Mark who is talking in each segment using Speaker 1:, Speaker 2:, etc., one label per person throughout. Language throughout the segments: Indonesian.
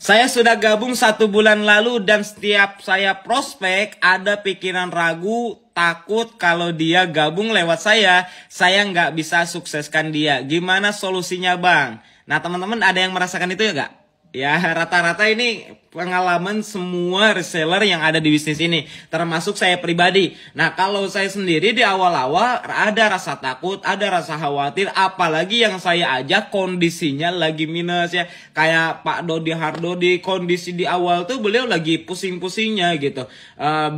Speaker 1: Saya sudah gabung 1 bulan lalu dan setiap saya prospek ada pikiran ragu, takut kalau dia gabung lewat saya nggak bisa sukseskan dia. Gimana solusinya bang? Nah teman-teman ada yang merasakan itu ya nggak? Ya rata-rata ini pengalaman semua reseller yang ada di bisnis ini, termasuk saya pribadi. Nah kalau saya sendiri di awal-awal ada rasa takut, ada rasa khawatir, apalagi yang saya ajak kondisinya lagi minus ya. Kayak Pak Dodi Hardodi, kondisi di awal tuh beliau lagi pusing-pusingnya gitu,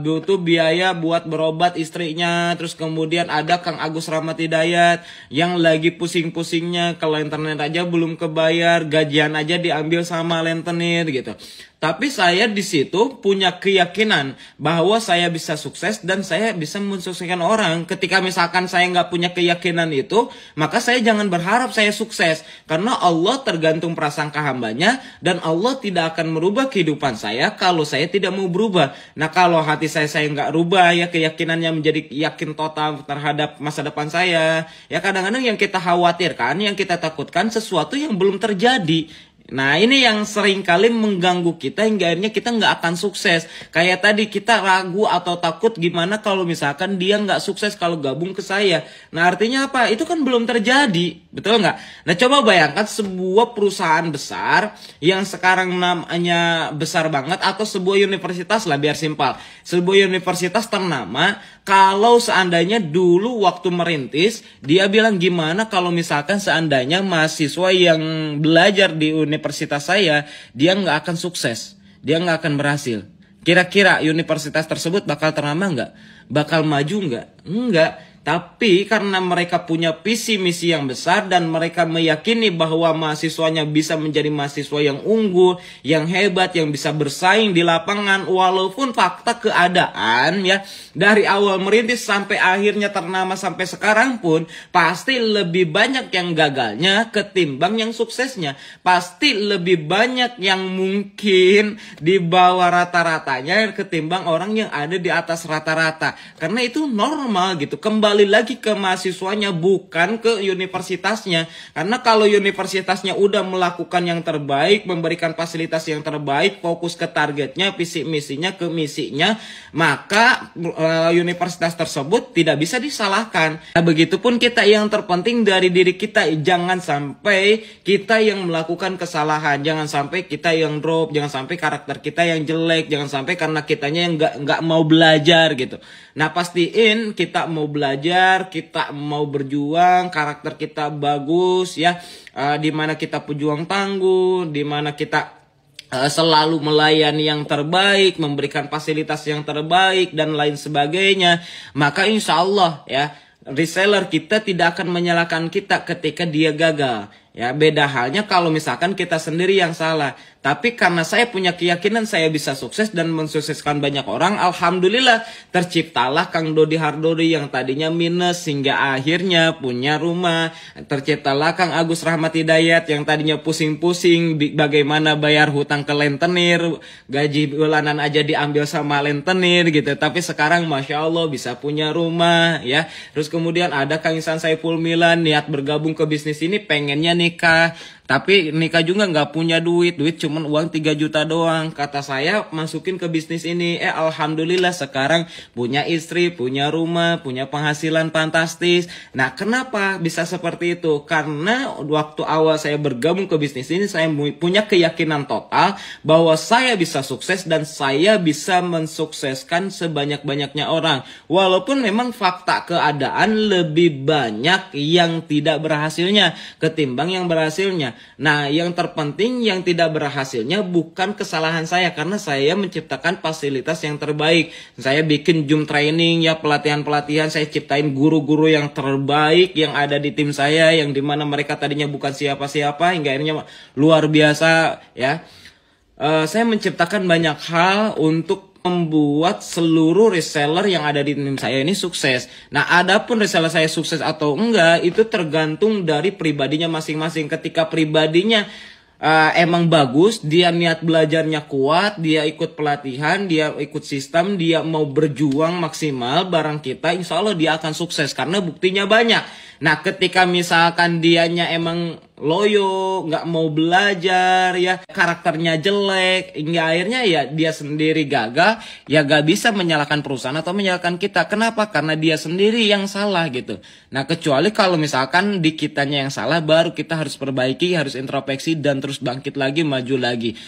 Speaker 1: butuh biaya buat berobat istrinya. Terus kemudian ada Kang Agus Rahmat Hidayat yang lagi pusing-pusingnya, kalau internet aja belum kebayar, gajian aja diambil sama rentenir gitu. Tapi saya di situ punya keyakinan bahwa saya bisa sukses dan saya bisa mensukseskan orang. Ketika misalkan saya nggak punya keyakinan itu, maka saya jangan berharap saya sukses. Karena Allah tergantung prasangka hambanya dan Allah tidak akan merubah kehidupan saya kalau saya tidak mau berubah. Nah kalau hati saya nggak rubah ya, keyakinannya menjadi yakin total terhadap masa depan saya. Ya kadang-kadang yang kita khawatirkan, yang kita takutkan sesuatu yang belum terjadi. Nah ini yang sering kali mengganggu kita hingga akhirnya kita nggak akan sukses. Kayak tadi kita ragu atau takut gimana kalau misalkan dia nggak sukses kalau gabung ke saya. Nah artinya apa? Itu kan belum terjadi, betul nggak? Nah coba bayangkan sebuah perusahaan besar yang sekarang namanya besar banget, atau sebuah universitas lah biar simpel. Sebuah universitas ternama, kalau seandainya dulu waktu merintis dia bilang gimana kalau misalkan seandainya mahasiswa yang belajar di universitas saya dia nggak akan sukses, dia nggak akan berhasil. Kira-kira universitas tersebut bakal ternama nggak? Bakal maju nggak? Enggak. Tapi karena mereka punya visi misi yang besar dan mereka meyakini bahwa mahasiswanya bisa menjadi mahasiswa yang unggul, yang hebat, yang bisa bersaing di lapangan, walaupun fakta keadaan ya dari awal merintis sampai akhirnya ternama sampai sekarang pun pasti lebih banyak yang gagalnya ketimbang yang suksesnya. Pasti lebih banyak yang mungkin di bawah rata-ratanya ketimbang orang yang ada di atas rata-rata. Karena itu normal gitu. Kembali lagi ke mahasiswanya, bukan ke universitasnya. Karena kalau universitasnya udah melakukan yang terbaik, memberikan fasilitas yang terbaik, fokus ke targetnya, visi misinya, ke misinya, maka universitas tersebut tidak bisa disalahkan. Nah, begitupun kita, yang terpenting dari diri kita, jangan sampai kita yang melakukan kesalahan, jangan sampai kita yang drop, jangan sampai karakter kita yang jelek, jangan sampai karena kitanya yang nggak mau belajar gitu. Nah pastiin kita mau belajar, kita mau berjuang, karakter kita bagus ya, dimana kita pejuang tangguh, dimana kita selalu melayani yang terbaik, memberikan fasilitas yang terbaik dan lain sebagainya. Maka insya Allah ya reseller kita tidak akan menyalahkan kita ketika dia gagal. Ya beda halnya kalau misalkan kita sendiri yang salah. Tapi karena saya punya keyakinan saya bisa sukses dan mensukseskan banyak orang, alhamdulillah terciptalah Kang Dodi Hardodi yang tadinya minus hingga akhirnya punya rumah. Terciptalah Kang Agus Rahmat Hidayat yang tadinya pusing-pusing bagaimana bayar hutang ke rentenir, gaji bulanan aja diambil sama rentenir gitu. Tapi sekarang Masya Allah bisa punya rumah ya. Terus kemudian ada Kang Ihsan Saiful Milan niat bergabung ke bisnis ini, pengennya nikah. Tapi nikah juga nggak punya duit cuman uang 3 juta doang. Kata saya masukin ke bisnis ini, alhamdulillah sekarang punya istri, punya rumah, punya penghasilan fantastis. Nah kenapa bisa seperti itu? Karena waktu awal saya bergabung ke bisnis ini saya punya keyakinan total bahwa saya bisa sukses dan saya bisa mensukseskan sebanyak-banyaknya orang. Walaupun memang fakta keadaan lebih banyak yang tidak berhasilnya ketimbang yang berhasilnya. Nah yang terpenting yang tidak berhasilnya bukan kesalahan saya, karena saya menciptakan fasilitas yang terbaik. Saya bikin Zoom training ya, pelatihan-pelatihan, saya ciptain guru-guru yang terbaik yang ada di tim saya, yang dimana mereka tadinya bukan siapa-siapa hingga akhirnya luar biasa ya. Saya menciptakan banyak hal untuk membuat seluruh reseller yang ada di tim saya ini sukses. Nah, adapun reseller saya sukses atau enggak itu tergantung dari pribadinya masing-masing. Ketika pribadinya emang bagus, dia niat belajarnya kuat, dia ikut pelatihan, dia ikut sistem, dia mau berjuang maksimal barang kita, insya Allah dia akan sukses karena buktinya banyak. Nah ketika misalkan dianya emang loyo, nggak mau belajar, ya karakternya jelek, hingga akhirnya ya dia sendiri gagal, ya gak bisa menyalahkan perusahaan atau menyalahkan kita. Kenapa? Karena dia sendiri yang salah gitu. Nah, kecuali kalau misalkan di kitanya yang salah, baru kita harus perbaiki, harus introspeksi dan terus bangkit lagi, maju lagi.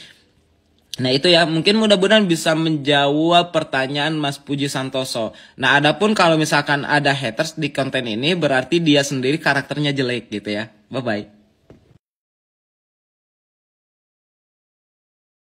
Speaker 1: Nah itu ya, mungkin mudah-mudahan bisa menjawab pertanyaan Mas Puji Santoso. Nah adapun kalau misalkan ada haters di konten ini, berarti dia sendiri karakternya jelek gitu ya. Bye-bye.